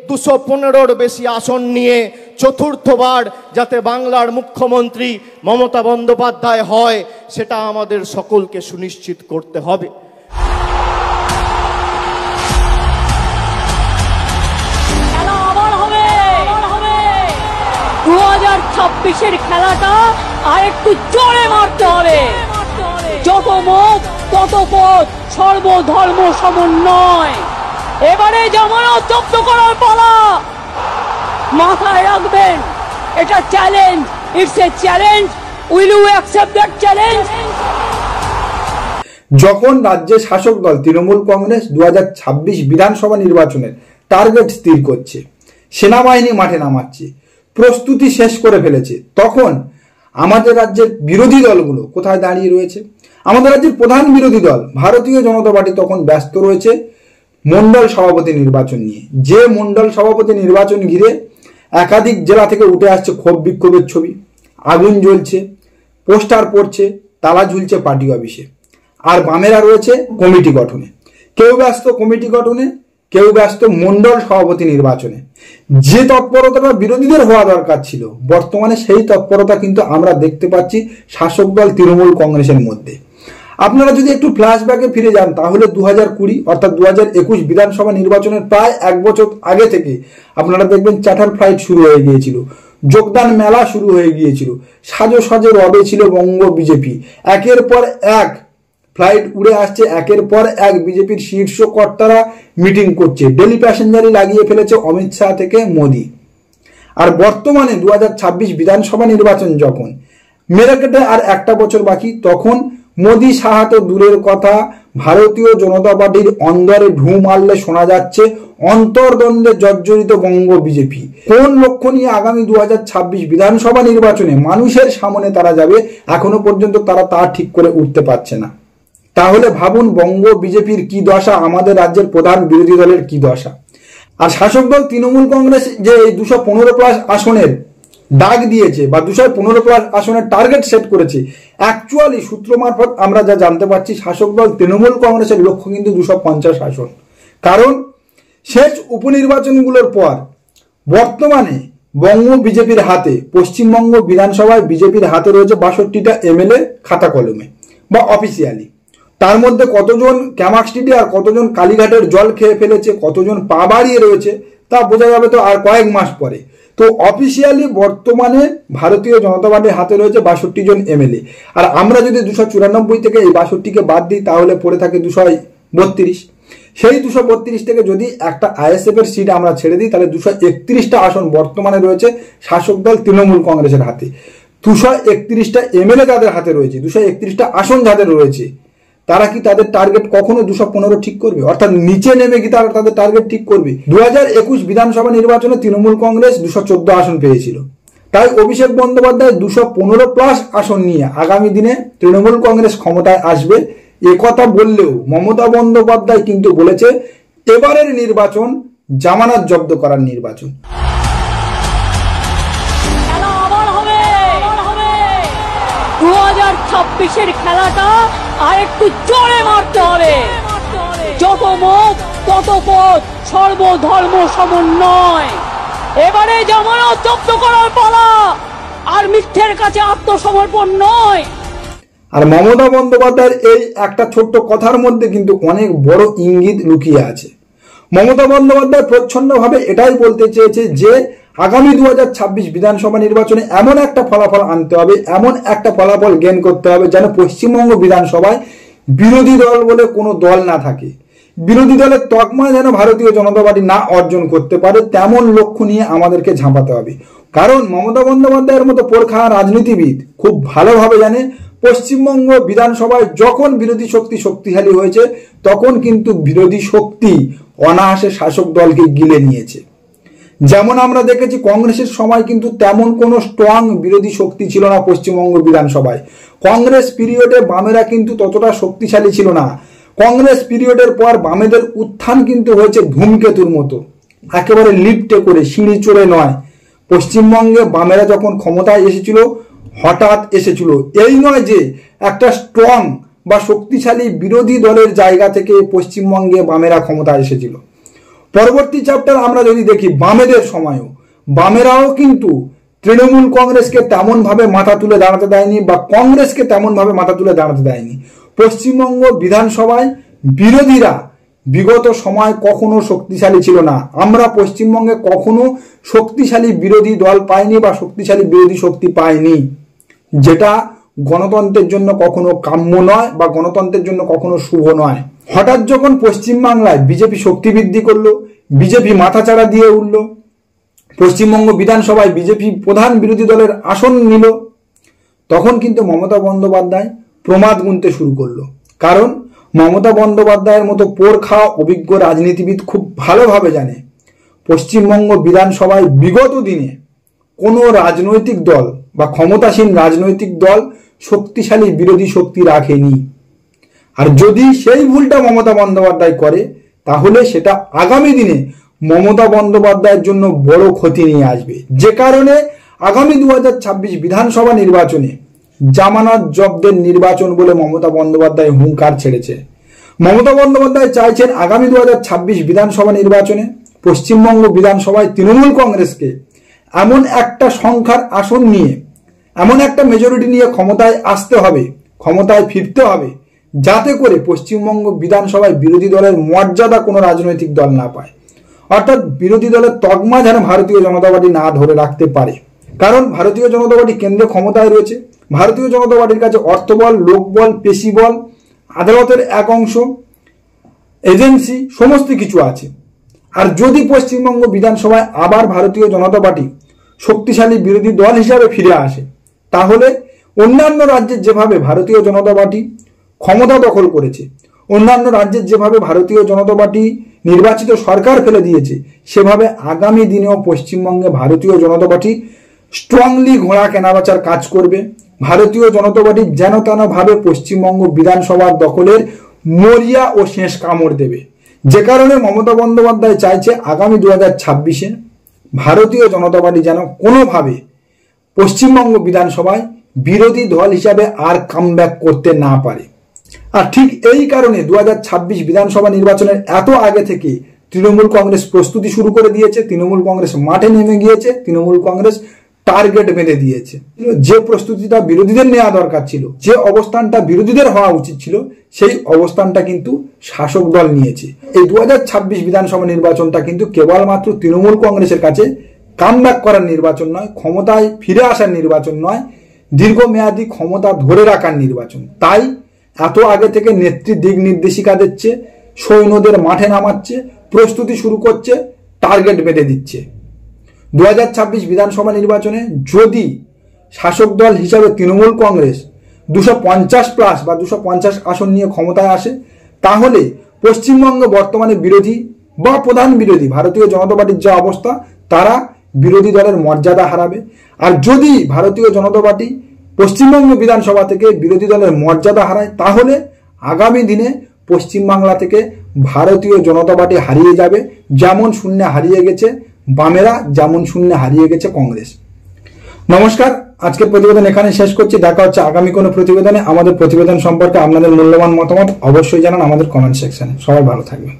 215-র বেশি আসন নিয়ে চতুর্থবার যাতে বাংলার মুখ্যমন্ত্রী মমতা বন্দ্যোপাধ্যায় হয়, সেটা আমাদের সকলকে সুনিশ্চিত করতে হবে। 2026-এর খেলাটা আর একটু জোরে মারতে হবে। যত মত তত পথ, সর্বধর্ম সমন্বয়। এবারে জামানত জব্দ করার পালা। মাথায় রাখবেন, এটা challenge, it's a challenge. Will you accept that challenge? যখন রাজ্যের শাসক দল তৃণমূল কংগ্রেস 2026 বিধানসভা নির্বাচনের টার্গেট স্থির করছে, সেনাবাহিনী মাঠে নামাচ্ছে, প্রস্তুতি শেষ করে ফেলেছে, তখন আমাদের রাজ্যের বিরোধী দলগুলো কোথায় দাঁড়িয়ে রয়েছে? আমাদের রাজ্যের প্রধান বিরোধী দল ভারতীয় জনতা পার্টি তখন ব্যস্ত রয়েছে মণ্ডল সভাপতি নির্বাচন নিয়ে। যে মণ্ডল সভাপতি নির্বাচন ঘিরে একাধিক জেলা থেকে উঠে আসছে ক্ষোভ বিক্ষোভের ছবি, আগুন জ্বলছে, পোস্টার পড়ছে, তালা ঝুলছে পার্টি অফিসে। আর বামেরা রয়েছে কমিটি গঠনে, কেউ ব্যস্ত কমিটি গঠনে, কেউ ব্যস্ত মণ্ডল সভাপতি নির্বাচনে। যে তৎপরতাটা বিরোধীদের হওয়া দরকার ছিল, বর্তমানে সেই তৎপরতা কিন্তু আমরা দেখতে পাচ্ছি শাসক দল তৃণমূল কংগ্রেসের মধ্যে। আপনারা যদি একটু ফ্ল্যাশব্যাকে ফিরে যান, তাহলে 2020 অর্থাৎ 2021 বিধানসভা নির্বাচনের প্রায় 1 বছর আগে থেকে আপনারা দেখবেন চ্যাটার ফ্লাইট শুরু হয়ে গিয়েছিল, যোগদান মেলা শুরু হয়ে গিয়েছিল, সাজো সাজো রবে ছিল বঙ্গ বিজেপি। একের পর এক ফ্লাইট উড়ে আসছে, একের পর এক বিজেপির শীর্ষ কর্তারা মিটিং করছে, ডেলি প্যাসেঞ্জারই লাগিয়ে ফেলেছে অমিত শাহ থেকে মোদি। আর বর্তমানে 2026 বিধানসভা নির্বাচন যখন মেরাকেটে আর 1টা বছর বাকি, তখন মোদি শাহ তো দূরের কথা, ভারতীয় জনতা পার্টির অন্দরে ঢু মারলে শোনা যাচ্ছে অন্তর্দ্বন্দ্বে জর্জরিত বঙ্গ বিজেপি। কোন লক্ষ্য নিয়ে আগামী 2026 বিধানসভা নির্বাচনে মানুষের সামনে তারা যাবে, এখনো পর্যন্ত তারা তা ঠিক করে উঠতে পারছে না। তাহলে ভাবুন বঙ্গ বিজেপির কি দশা, আমাদের রাজ্যের প্রধান বিরোধী দলের কি দশা। আর শাসক দল তৃণমূল কংগ্রেস যে এই 215+ আসনের ডাক দিয়েছে বা 215+ আসনের টার্গেট সেট করেছে, অ্যাকচুয়ালি সূত্র মারফত আমরা যা জানতে পারছি, শাসক দল তৃণমূল কংগ্রেসের লক্ষ্য কিন্তু 250 আসন। কারণ শেষ উপনির্বাচনগুলোর পর বর্তমানে বঙ্গ বিজেপির হাতে, পশ্চিমবঙ্গ বিধানসভায় বিজেপির হাতে রয়েছে 62টা MLA খাতা কলমে বা অফিসিয়ালি। তার মধ্যে কতজন ক্যামাক্সটিডি আর কতজন কালীঘাটের জল খেয়ে ফেলেছে, কতজন পা বাড়িয়ে রয়েছে, তা বোঝা যাবে তো আর কয়েক মাস পরে। তো অফিসিয়ালি বর্তমানে ভারতীয় জনতা পার্টির হাতে রয়েছে 62 জন MLA। আর আমরা যদি 294 থেকে এই 62কে বাদ দিই, তাহলে পড়ে থাকে 232। সেই 232 থেকে যদি একটা ISF এর সিট আমরা ছেড়ে দিই, তাহলে 231টা আসন বর্তমানে রয়েছে শাসক দল তৃণমূল কংগ্রেসের হাতে। 231টা MLA তাদের হাতে রয়েছে, 231টা আসন যাদের রয়েছে, তারা কি তাদের টার্গেট কখনো 215 ঠিক করবে? অর্থাৎ নিচে নেমে কি তারা তাদের টার্গেট ঠিক করবে? 2021 বিধানসভা নির্বাচনে তৃণমূল কংগ্রেস 214 আসন পেয়েছিল। তাই অভিষেক বন্দ্যোপাধ্যায় 215+ আসন নিয়ে আগামী দিনে তৃণমূল কংগ্রেস ক্ষমতায় আসবে একথা বললেও মমতা বন্দ্যোপাধ্যায় কিন্তু বলেছে এবারের নির্বাচন জামানত জব্দ করার নির্বাচন। 2026-এর খেলাটা আর একটু জোরে মারতে হবে। যত মত তত পথ, সর্বধর্ম সমন্বয়। এবারে জামানত জব্দ করার পালা, আর মিথ্যের কাছে আত্মসমর্পণ নয়। আর মমতা বন্দ্যোপাধ্যায়ের এই একটা ছোট্ট কথার মধ্যে কিন্তু অনেক বড় ইঙ্গিত লুকিয়ে আছে। মমতা বন্দ্যোপাধ্যায় প্রচ্ছন্নভাবে এটাই বলতে চেয়েছে যে আগামী 2026 বিধানসভা নির্বাচনে এমন একটা ফলাফল আনতে হবে, এমন একটা ফলাফল গেইন করতে হবে যেন পশ্চিমবঙ্গ বিধানসভায় বিরোধী দল বলে কোনো দল না থাকে, বিরোধী দলের তকমা যেন ভারতীয় জনতা পার্টি না অর্জন করতে পারে, তেমন লক্ষ্য নিয়ে আমাদেরকে ঝাঁপাতে হবে। কারণ মমতা বন্দ্যোপাধ্যায়ের মতো পোরখা রাজনীতিবিদ খুব ভালোভাবে জানে পশ্চিমবঙ্গ বিধানসভায় যখন বিরোধী শক্তি শক্তিশালী হয়েছে, তখন কিন্তু বিরোধী শক্তি অনায়াসে শাসক দলকে গিলে নিয়েছে। যেমন আমরা দেখেছি কংগ্রেসের সময় কিন্তু তেমন কোনো স্ট্রং বিরোধী শক্তি ছিল না পশ্চিমবঙ্গ বিধানসভায়। কংগ্রেস পিরিয়ডে বামেরা কিন্তু ততটা শক্তিশালী ছিল না। কংগ্রেস পিরিয়ডের পর বামেদের উত্থান কিন্তু হয়েছে ধূমকেতুর মতো, একেবারে লিফটে করে, সিঁড়ি চড়ে নয়। পশ্চিমবঙ্গে বামেরা যখন ক্ষমতায় এসেছিল হঠাৎ এসেছিল, এই নয় যে একটা স্ট্রং বা শক্তিশালী বিরোধী দলের জায়গা থেকে পশ্চিমবঙ্গে বামেরা ক্ষমতায় এসেছিল। পরবর্তী চ্যাপ্টার আমরা যদি দেখি বামেদের সময়ও, বামেরাও কিন্তু তৃণমূল কংগ্রেসকে তেমন ভাবে মাথা তুলে দাঁড়াতে দেয়নি বা কংগ্রেসকে তেমন ভাবে মাথা তুলে দাঁড়াতে দেয়নি। পশ্চিমবঙ্গ বিধানসভায় বিরোধীরা বিগত সময় কখনো শক্তিশালী ছিল না। আমরা পশ্চিমবঙ্গে কখনো শক্তিশালী বিরোধী দল পাইনি বা শক্তিশালী বিরোধী শক্তি পাইনি, যেটা গণতন্ত্রের জন্য কখনো কাম্য নয় বা গণতন্ত্রের জন্য কখনো শুভ নয়। হঠাৎ যখন পশ্চিমবাংলায় বিজেপি শক্তি বৃদ্ধি করলো, বিজেপি মাথাচাড়া দিয়ে উঠল, পশ্চিমবঙ্গ বিধানসভায় বিজেপি প্রধান বিরোধী দলের আসন নিল, তখন কিন্তু মমতা বন্দ্যোপাধ্যায় প্রমাদ গুনতে শুরু করলো। কারণ মমতা বন্দ্যোপাধ্যায়ের মতো পোড় খাওয়া অভিজ্ঞ রাজনীতিবিদ খুব ভালোভাবে জানে পশ্চিমবঙ্গ বিধানসভায় বিগত দিনে কোনো রাজনৈতিক দল বা ক্ষমতাসীন রাজনৈতিক দল শক্তিশালী বিরোধী শক্তি রাখেনি। আর যদি সেই ভুলটা মমতা বন্দ্যোপাধ্যায় করে, তাহলে সেটা আগামী দিনে মমতা বন্দ্যোপাধ্যায়ের জন্য বড় ক্ষতি নিয়ে আসবে। যে কারণে আগামী 2026 বিধানসভা নির্বাচনে জামানত জব্দের নির্বাচন বলে মমতা বন্দ্যোপাধ্যায় হুঙ্কার ছেড়েছে। মমতা বন্দ্যোপাধ্যায় চাইছেন আগামী 2026 বিধানসভা নির্বাচনে পশ্চিমবঙ্গ বিধানসভায় তৃণমূল কংগ্রেসকে এমন একটা সংখ্যার আসন নিয়ে, এমন একটা মেজরিটি নিয়ে ক্ষমতায় আসতে হবে, ক্ষমতায় ফিরতে হবে, যাতে করে পশ্চিমবঙ্গ বিধানসভায় বিরোধী দলের মর্যাদা কোনো রাজনৈতিক দল না পায়। অর্থাৎ বিরোধী দলের তকমা যেন ভারতীয় জনতা পার্টি না ধরে রাখতে পারে। কারণ ভারতীয় জনতা পার্টি কেন্দ্রে ক্ষমতায় রয়েছে, ভারতীয় জনতা পার্টির কাছে অর্থবল, লোকবল, পেশিবল, আদালতের এক অংশ, এজেন্সি, সমস্ত কিছু আছে। আর যদি পশ্চিমবঙ্গ বিধানসভায় আবার ভারতীয় জনতা পার্টি শক্তিশালী বিরোধী দল হিসাবে ফিরে আসে, তাহলে অন্যান্য রাজ্যের যেভাবে ভারতীয় জনতা পার্টি ক্ষমতা দখল করেছে, অন্যান্য রাজ্যের যেভাবে ভারতীয় জনতা পার্টি নির্বাচিত সরকার ফেলে দিয়েছে, সেভাবে আগামী দিনেও পশ্চিমবঙ্গে ভারতীয় জনতা পার্টি স্ট্রংলি ঘোড়া কেনাবেচার কাজ করবে। ভারতীয় জনতা পার্টি যেন তেন ভাবে পশ্চিমবঙ্গ বিধানসভার দখলের মরিয়া ও শেষ কামড় দেবে। যে কারণে মমতা বন্দ্যোপাধ্যায় চাইছে আগামী 2026-এ ভারতীয় জনতা পার্টি যেন কোনোভাবে পশ্চিমবঙ্গ বিধানসভায় বিরোধী দল হিসাবে আর কামব্যাক করতে না পারে। আর ঠিক এই কারণে 2026 বিধানসভা নির্বাচনের এত আগে থেকে তৃণমূল কংগ্রেস প্রস্তুতি শুরু করে দিয়েছে, তৃণমূল কংগ্রেস মাঠে নেমে গিয়েছে, তৃণমূল কংগ্রেস টার্গেট বেঁধে দিয়েছে। যে প্রস্তুতিটা বিরোধীদের নেওয়া দরকার ছিল, যে অবস্থানটা বিরোধীদের হওয়া উচিত ছিল, সেই অবস্থানটা কিন্তু শাসক দল নিয়েছে। এই 2026 বিধানসভা নির্বাচনটা কিন্তু কেবলমাত্র তৃণমূল কংগ্রেসের কাছে কামব্যাক করার নির্বাচন নয়, ক্ষমতায় ফিরে আসার নির্বাচন নয়, দীর্ঘমেয়াদী ক্ষমতা ধরে রাখার নির্বাচন। তাই এত আগে থেকে নেত্রী দিক নির্দেশিকা দিচ্ছে, সৈন্যদের মাঠে নামাচ্ছে, প্রস্তুতি শুরু করছে, টার্গেট বেঁধে দিচ্ছে। 2026 বিধানসভা নির্বাচনে যদি শাসক দল হিসাবে তৃণমূল কংগ্রেস 250+ বা 250 আসন নিয়ে ক্ষমতায় আসে, তাহলে পশ্চিমবঙ্গ বর্তমানে বিরোধী বা প্রধান বিরোধী ভারতীয় জনতা পার্টির যা অবস্থা, তারা বিরোধী দলের মর্যাদা হারাবে। আর যদি ভারতীয় জনতা পার্টি পশ্চিমবঙ্গ বিধানসভা থেকে বিরোধী দলের মর্যাদা হারায়, তাহলে আগামী দিনে পশ্চিমবাংলা থেকে ভারতীয় জনতা পার্টি হারিয়ে যাবে, যেমন শূন্যে হারিয়ে গেছে বামেরা, যেমন শূন্যে হারিয়ে গেছে কংগ্রেস। নমস্কার, আজকের প্রতিবেদন এখানে শেষ করছি। দেখা হচ্ছে আগামী কোনো প্রতিবেদনে। আমাদের প্রতিবেদন সম্পর্কে আপনাদের মূল্যবান মতামত অবশ্যই জানান আমাদের কমেন্ট সেকশনে। সবাই ভালো থাকবেন।